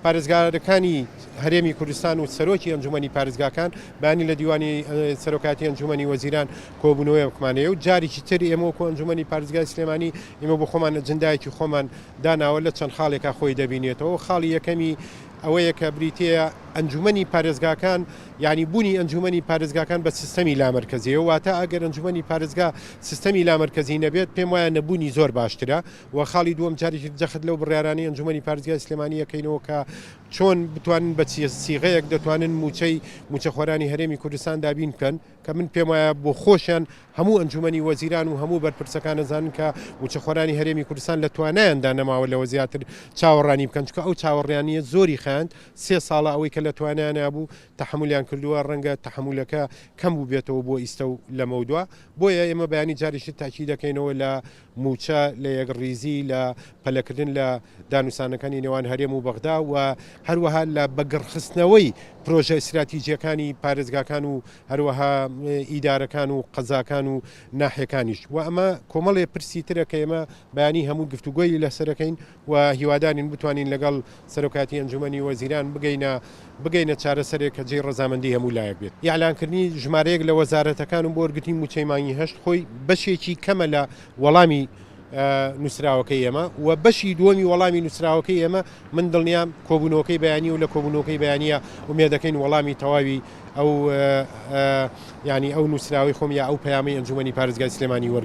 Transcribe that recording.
پارێزگارەکانی هەرێمی کوردستان و سەرۆکی ئەنجومەنی پارێزگاکان بانی لە دیوانی سەرۆکاتی ئەنجومەنی وەزیران کۆبوونەوەی وەکمانەیە و جارێکی تر ئێمە وەکو ئەنجومەنی پارێزگای سلێمانی ئێمە بۆ خۆمان ئەجەندایەکی خۆمان داناوە لە چەند خاڵێکا خۆی دەبینێتەوە. خاڵی یەکەمی ئەوەیە کە بریتەیە ئەنجومەنی پارێزگاکان یعنی بوونی ئەنجومەنی پارێزگاکان بە سیستەمی لامەرکەزیەوە، واتە ئەگەر ئەنجومەنی پارێزگا سیستەمی لامەرکەزی نەبێت پێم وایە نەبوونی زۆر باشترە. و خاڵی دووەم جارێکی جەخت لەو بڕیارانەی ئەنجومەنی پارێزگای سلێمانی یەکەینەوە کە چۆن بتوانن بە سیغەیەک دەتوانن موچەخۆرانی هەرێمی کوردستان دابین بکەن کە من پێم وایە بۆ خۆشیان هەموو ئەنجومەنی وەزیران و هەموو بەرپرسەکان ئەزانن کە موچەخۆرانی هەرێمی کوردستان لە توانایاندا نەماوە لەوە زیاتر چاوەڕانی بکەن، چکە ئەو چاوەڕیانیە زۆری خاند 3 ساڵە ئەوەی کە لە توانیان بوو تەحملیان کردووە، ڕەنگە تەحملەکە کەم بوو بێتەوە بۆ ئیستە و لە مەودووە. بۆیە ئێمە بەیانی جاریشت تاکی دەکەینەوە لە موچە لە یەکڕیزی لە پەلەکردن لە دانووسانەکانی نێوان هەرێم و بەغدا و هەروەها لە بەگڕخستنەوەی پرۆژە استراتیجیەکانی پارێزگاکان و هەروەها ئیدارەکان و قەزاکان و ناحیەکانیش. و ئەمە کۆمەڵێ پرسی ترە کە ئێمە بەیانی هەموو گفتوگۆی لەسەرەکەین و هیوادارین بتوانین لەگەڵ سەرۆکاتی ئەنجومەنی وەزیران بگەینە چارەسەرێک کە جێی ڕەزامەندی هەموو لایەک بێت. یاعلانکردنی ژمارەیەک لە وەزارەتەکان و بۆ وەرگرتنی موچەیمانی هەشت خۆی بەشێکی کەمە لە وەڵامی نووسراوەکەی ئێمە و بەشی دووەمی وەڵامی نووسراوەکەی ئێمە من دڵنیام کۆبوونەوەکەی بەیانی و لە کۆبوونەوەکەی بەیانە ومێدەکەین وەڵامی تەواوی ئەو ینی ئەو نووسراوی خۆم یا ئەو پەیامی ئەنجومەنی پارێزگای سلێمانی وەرگرت.